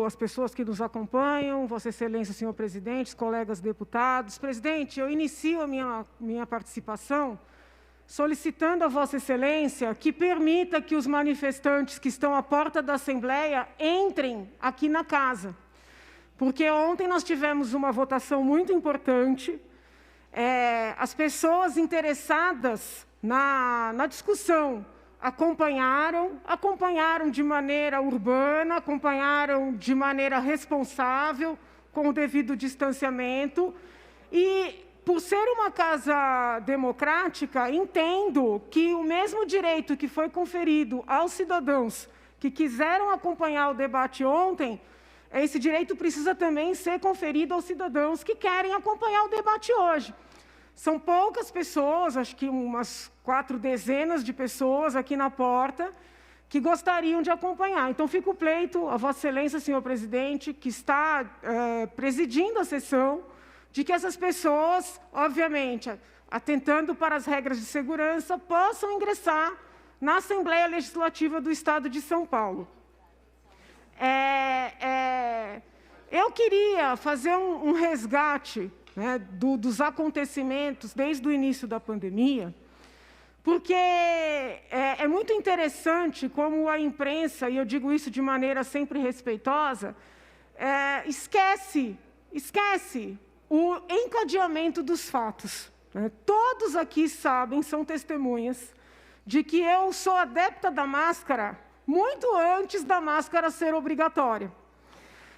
as pessoas que nos acompanham, Vossa Excelência, senhor presidente, colegas deputados. Presidente, eu inicio a minha participação solicitando a Vossa Excelência que permita que os manifestantes que estão à porta da Assembleia entrem aqui na casa. Porque ontem nós tivemos uma votação muito importante. As pessoas interessadas na discussão acompanharam de maneira urbana, acompanharam de maneira responsável, com o devido distanciamento. E, por ser uma casa democrática, entendo que o mesmo direito que foi conferido aos cidadãos que quiseram acompanhar o debate ontem, esse direito precisa também ser conferido aos cidadãos que querem acompanhar o debate hoje. São poucas pessoas, acho que umas 4 dezenas de pessoas aqui na porta, que gostariam de acompanhar. Então, fica o pleito a Vossa Excelência, senhor presidente, que está presidindo a sessão, de que essas pessoas, obviamente, atentando para as regras de segurança, possam ingressar na Assembleia Legislativa do Estado de São Paulo. Eu queria fazer um resgate, né, dos acontecimentos desde o início da pandemia, porque é muito interessante como a imprensa, e eu digo isso de maneira sempre respeitosa, esquece o encadeamento dos fatos. Todos aqui sabem, são testemunhas, de que eu sou adepta da máscara muito antes da máscara ser obrigatória.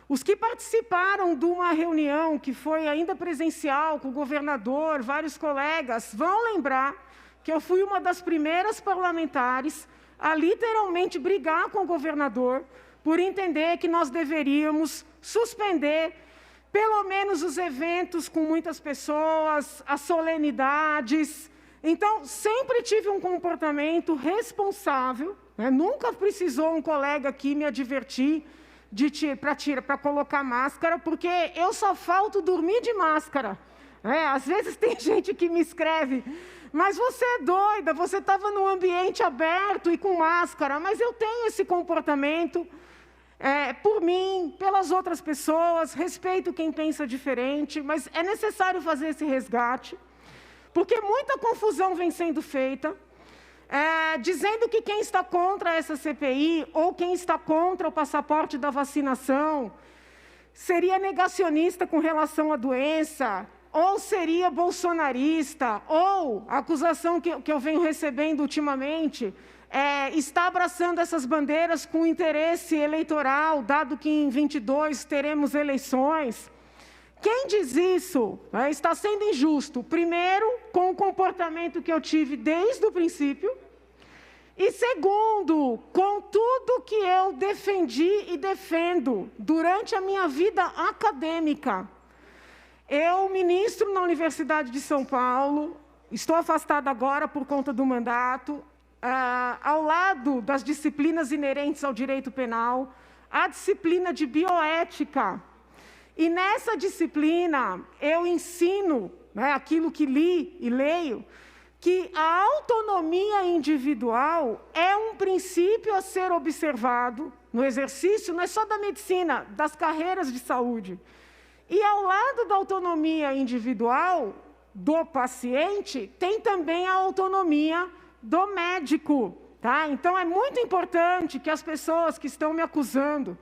Os que participaram de uma reunião que foi ainda presencial com o governador, vários colegas, vão lembrar que eu fui uma das primeiras parlamentares a literalmente brigar com o governador por entender que nós deveríamos suspender pelo menos os eventos com muitas pessoas, as solenidades. Então, sempre tive um comportamento responsável, né? Nunca precisou um colega aqui me advertir para colocar máscara, porque eu só falto dormir de máscara. Às vezes tem gente que me escreve, mas você é doida, você estava num ambiente aberto e com máscara. Mas eu tenho esse comportamento por mim, pelas outras pessoas, respeito quem pensa diferente, mas é necessário fazer esse resgate, porque muita confusão vem sendo feita, dizendo que quem está contra essa CPI ou quem está contra o passaporte da vacinação seria negacionista com relação à doença, ou seria bolsonarista, ou a acusação que eu venho recebendo ultimamente está abraçando essas bandeiras com interesse eleitoral, dado que em 22 teremos eleições. Quem diz isso está sendo injusto, primeiro, com o comportamento que eu tive desde o princípio, e segundo, com tudo que eu defendi e defendo durante a minha vida acadêmica. Eu ministro na Universidade de São Paulo, estou afastada agora por conta do mandato, ao lado das disciplinas inerentes ao direito penal, a disciplina de bioética. E nessa disciplina eu ensino, aquilo que li e leio, que a autonomia individual é um princípio a ser observado no exercício, não é só da medicina, das carreiras de saúde. E ao lado da autonomia individual do paciente, tem também a autonomia do médico. Então, é muito importante que as pessoas que estão me acusando,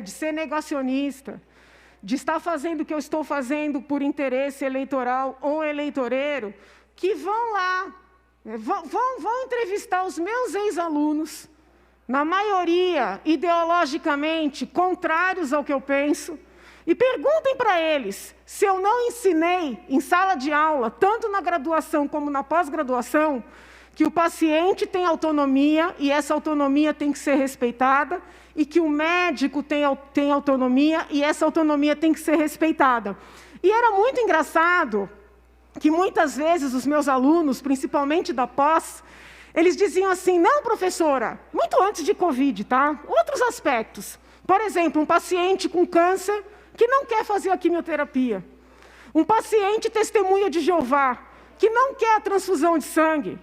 de ser negacionista, de estar fazendo o que eu estou fazendo por interesse eleitoral ou eleitoreiro, que vão lá, vão entrevistar os meus ex-alunos, na maioria ideologicamente contrários ao que eu penso, e perguntem para eles se eu não ensinei em sala de aula, tanto na graduação como na pós-graduação, que o paciente tem autonomia e essa autonomia tem que ser respeitada, e que o médico tem autonomia e essa autonomia tem que ser respeitada. E era muito engraçado que muitas vezes os meus alunos, principalmente da pós, eles diziam assim: não, professora, muito antes de Covid, outros aspectos. Por exemplo, um paciente com câncer que não quer fazer a quimioterapia. Um paciente testemunha de Jeová que não quer a transfusão de sangue.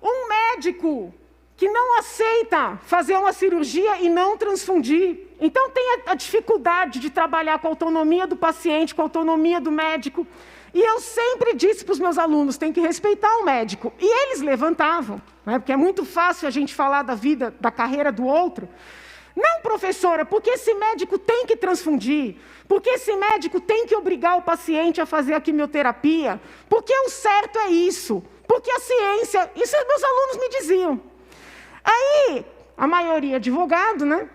Um médico que não aceita fazer uma cirurgia e não transfundir. Então tem a dificuldade de trabalhar com a autonomia do paciente, com a autonomia do médico. E eu sempre disse para os meus alunos, tem que respeitar o médico. E eles levantavam, né? Porque é muito fácil a gente falar da vida, da carreira do outro. Não, professora, porque esse médico tem que transfundir, porque esse médico tem que obrigar o paciente a fazer a quimioterapia, porque o certo é isso, porque a ciência... Isso meus alunos me diziam. Aí, a maioria advogado, né?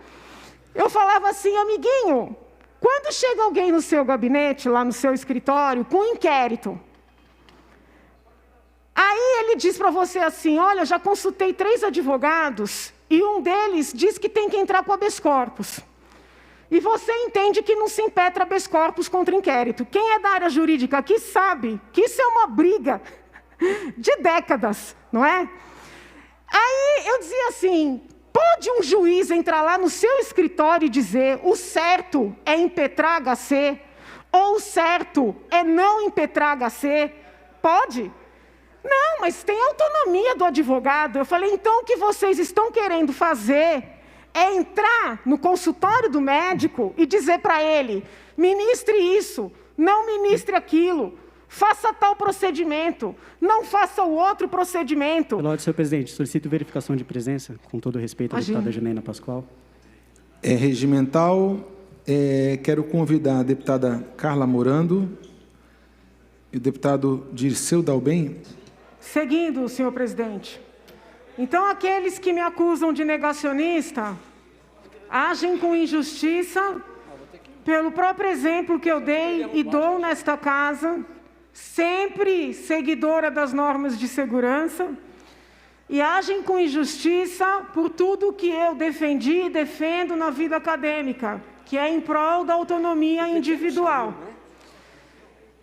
Eu falava assim, amiguinho, quando chega alguém no seu gabinete, lá no seu escritório, com um inquérito, aí ele diz para você assim, olha, já consultei 3 advogados e um deles diz que tem que entrar com habeas corpus. E você entende que não se impetra habeas corpus contra inquérito. Quem é da área jurídica aqui sabe que isso é uma briga de décadas, não é? Aí eu dizia assim, pode um juiz entrar lá no seu escritório e dizer o certo é impetrar HC ou o certo é não impetrar HC? Pode? Não, mas tem autonomia do advogado. Eu falei, então o que vocês estão querendo fazer é entrar no consultório do médico e dizer para ele, ministre isso, não ministre aquilo, faça tal procedimento, não faça o outro procedimento. Pela ordem, senhor presidente, solicito verificação de presença, com todo respeito à deputada Janaína Pascoal. É regimental. Quero convidar a deputada Carla Morando e o deputado Dirceu Dalben. Seguindo, senhor presidente. Então, aqueles que me acusam de negacionista agem com injustiça pelo próprio exemplo que eu dei e dou nesta casa, sempre seguidora das normas de segurança, e agem com injustiça por tudo que eu defendi e defendo na vida acadêmica, que é em prol da autonomia individual.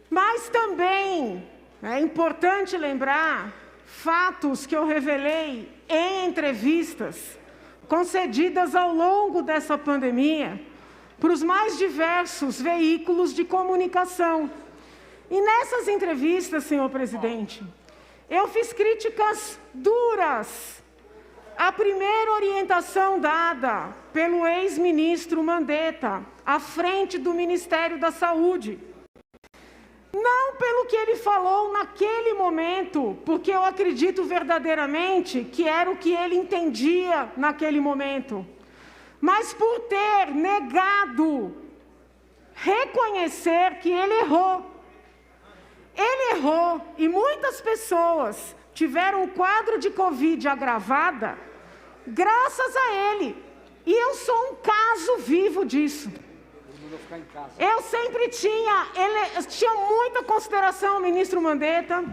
Mas também é importante lembrar fatos que eu revelei em entrevistas concedidas ao longo dessa pandemia para os mais diversos veículos de comunicação. E nessas entrevistas, senhor presidente, eu fiz críticas duras à primeira orientação dada pelo ex-ministro Mandetta à frente do Ministério da Saúde. Não pelo que ele falou naquele momento, porque eu acredito verdadeiramente que era o que ele entendia naquele momento, mas por ter negado reconhecer que ele errou. Ele errou e muitas pessoas tiveram um quadro de Covid agravada graças a ele. E eu sou um caso vivo disso. Eu sempre tinha muita consideração ao ministro Mandetta.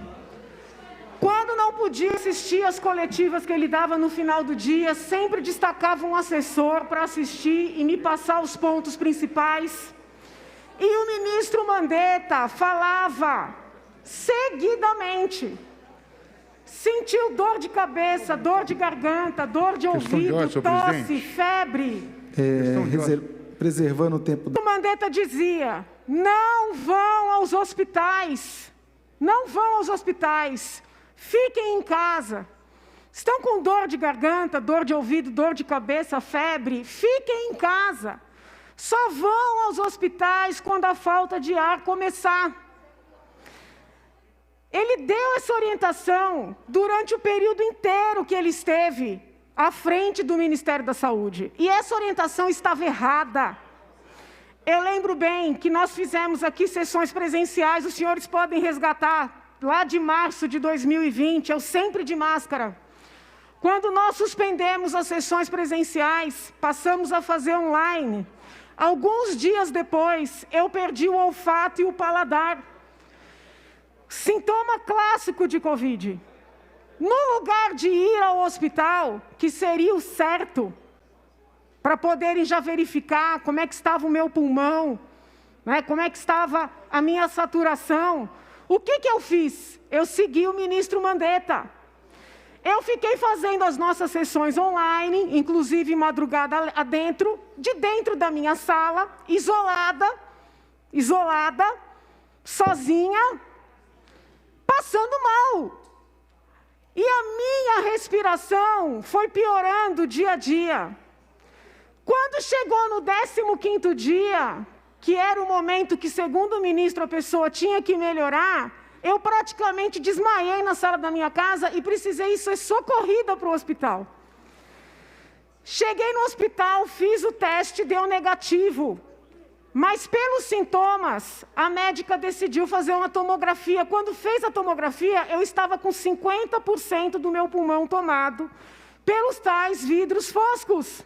Quando não podia assistir às coletivas que ele dava no final do dia, sempre destacava um assessor para assistir e me passar os pontos principais. E o ministro Mandetta falava seguidamente. Sentiu dor de cabeça, dor de garganta, dor de ouvido, tosse, febre. Preservando o tempo. O Mandetta dizia, não vão aos hospitais, não vão aos hospitais, fiquem em casa. Estão com dor de garganta, dor de ouvido, dor de cabeça, febre, fiquem em casa. Só vão aos hospitais quando a falta de ar começar. Ele deu essa orientação durante o período inteiro que ele esteve à frente do Ministério da Saúde. E essa orientação estava errada. Eu lembro bem que nós fizemos aqui sessões presenciais, os senhores podem resgatar, lá de março de 2020, eu sempre de máscara. Quando nós suspendemos as sessões presenciais, passamos a fazer online. Alguns dias depois, eu perdi o olfato e o paladar. Sintoma clássico de Covid. No lugar de ir ao hospital, que seria o certo, para poderem já verificar como é que estava o meu pulmão, né, como é que estava a minha saturação, o que eu fiz? Eu segui o ministro Mandetta. Eu fiquei fazendo as nossas sessões online, inclusive madrugada adentro, de dentro da minha sala, isolada, sozinha, passando mal. E a minha respiração foi piorando dia a dia. Quando chegou no 15º dia, que era o momento que, segundo o ministro, a pessoa tinha que melhorar, eu praticamente desmaiei na sala da minha casa e precisei ser socorrida para o hospital. Cheguei no hospital, fiz o teste, deu negativo. Mas pelos sintomas, a médica decidiu fazer uma tomografia. Quando fez a tomografia, eu estava com 50% do meu pulmão tomado pelos tais vidros foscos.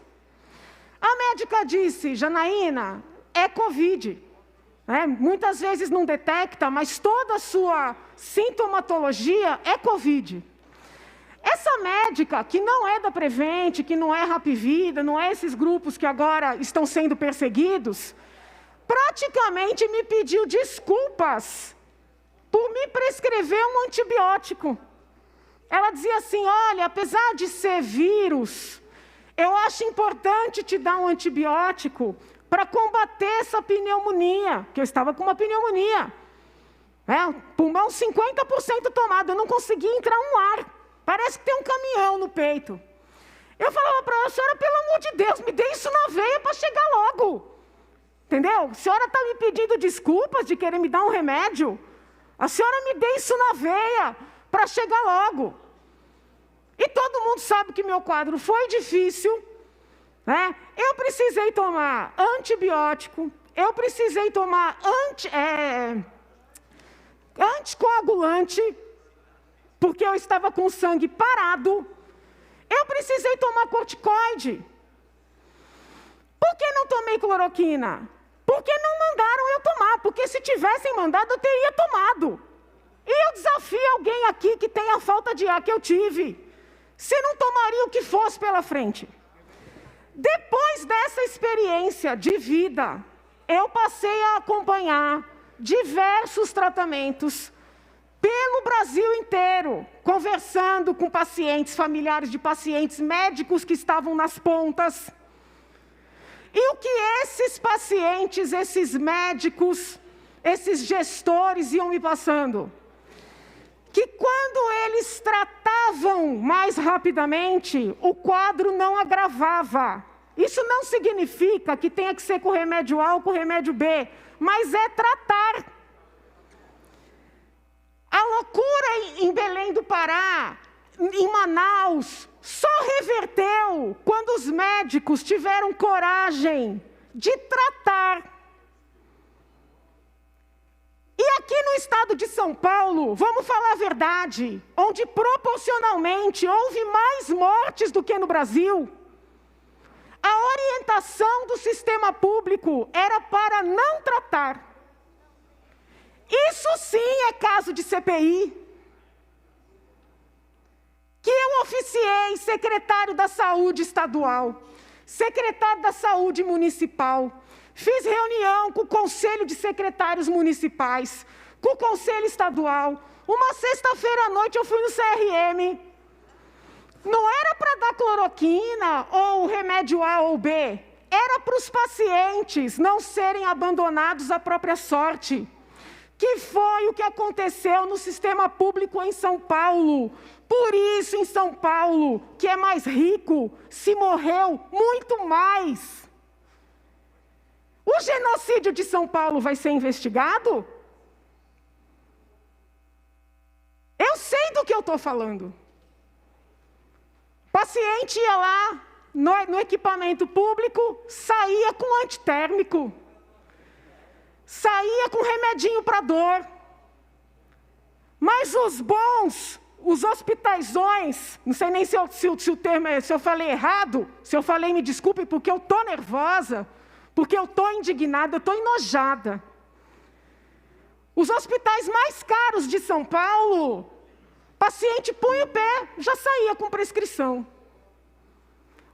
A médica disse: Janaína, é Covid. Muitas vezes não detecta, mas toda a sua sintomatologia é Covid. Essa médica, que não é da Prevent, que não é Rapvida, não é esses grupos que agora estão sendo perseguidos, praticamente me pediu desculpas por me prescrever um antibiótico. Ela dizia assim: olha, apesar de ser vírus, eu acho importante te dar um antibiótico para combater essa pneumonia, que eu estava com uma pneumonia. Pulmão 50% tomado, eu não conseguia entrar um ar. Parece que tem um caminhão no peito. Eu falava para ela: senhora, pelo amor de Deus, me dê isso na veia para chegar logo. Entendeu? A senhora está me pedindo desculpas de querer me dar um remédio? A senhora me dê isso na veia para chegar logo. E todo mundo sabe que meu quadro foi difícil. Eu precisei tomar antibiótico, eu precisei tomar anticoagulante, porque eu estava com o sangue parado. Eu precisei tomar corticoide. Por que não tomei cloroquina? Porque não mandaram eu tomar, porque se tivessem mandado eu teria tomado. E eu desafio alguém aqui que tem a falta de ar que eu tive. Se não tomaria o que fosse pela frente. Depois dessa experiência de vida, eu passei a acompanhar diversos tratamentos pelo Brasil inteiro, conversando com pacientes, familiares de pacientes, médicos que estavam nas pontas. E o que esses pacientes, esses médicos, esses gestores iam me passando? Que quando eles tratavam mais rapidamente, o quadro não agravava. Isso não significa que tenha que ser com remédio A ou com remédio B, mas é tratar. A loucura em Belém do Pará, em Manaus, só reverteu quando os médicos tiveram coragem de tratar. E aqui no estado de São Paulo, vamos falar a verdade, onde proporcionalmente houve mais mortes do que no Brasil, a orientação do sistema público era para não tratar. Isso sim é caso de CPI. Que eu oficiei secretário da Saúde estadual, secretário da Saúde municipal, fiz reunião com o Conselho de Secretários Municipais, com o Conselho Estadual. Uma sexta-feira à noite eu fui no CRM. Não era para dar cloroquina ou remédio A ou B. Era para os pacientes não serem abandonados à própria sorte. Que foi o que aconteceu no sistema público em São Paulo. Por isso, em São Paulo, que é mais rico, se morreu muito mais. O genocídio de São Paulo vai ser investigado? Eu sei do que eu estou falando. O paciente ia lá no equipamento público, saía com antitérmico, saía com remedinho para dor. Mas os bons, os hospitalizões, não sei nem se o termo é, se eu falei errado, se eu falei me desculpe, porque eu estou nervosa, porque eu estou indignada, eu estou enojada. Os hospitais mais caros de São Paulo, paciente punha o pé, já saía com prescrição.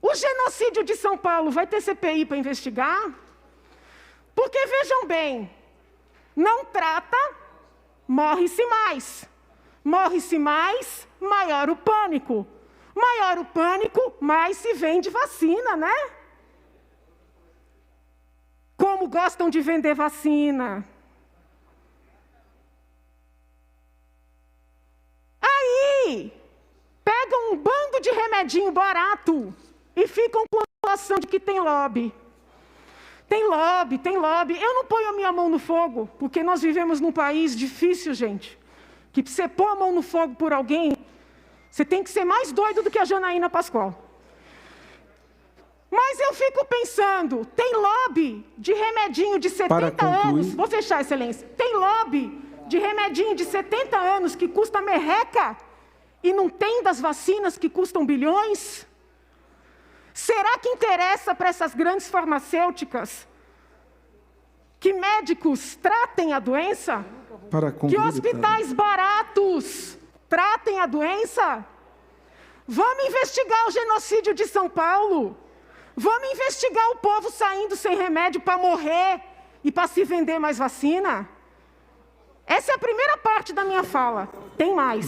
O genocídio de São Paulo vai ter CPI para investigar? Porque, vejam bem, não trata, morre-se mais. Morre-se mais, maior o pânico. Maior o pânico, mais se vende vacina, né? Como gostam de vender vacina. Aí, remedinho barato e ficam com a população de que tem lobby. Tem lobby, tem lobby. Eu não ponho a minha mão no fogo, porque nós vivemos num país difícil, gente. Que para você pôr a mão no fogo por alguém, você tem que ser mais doido do que a Janaína Pascoal. Mas eu fico pensando, tem lobby de remedinho de 70 anos... Vou fechar, Excelência. Tem lobby de remedinho de 70 anos que custa merreca e não tem das vacinas que custam bilhões? Será que interessa para essas grandes farmacêuticas que médicos tratem a doença? Que hospitais baratos tratem a doença? Vamos investigar o genocídio de São Paulo. Vamos investigar o povo saindo sem remédio para morrer e para se vender mais vacina? Essa é a primeira parte da minha fala. Tem mais.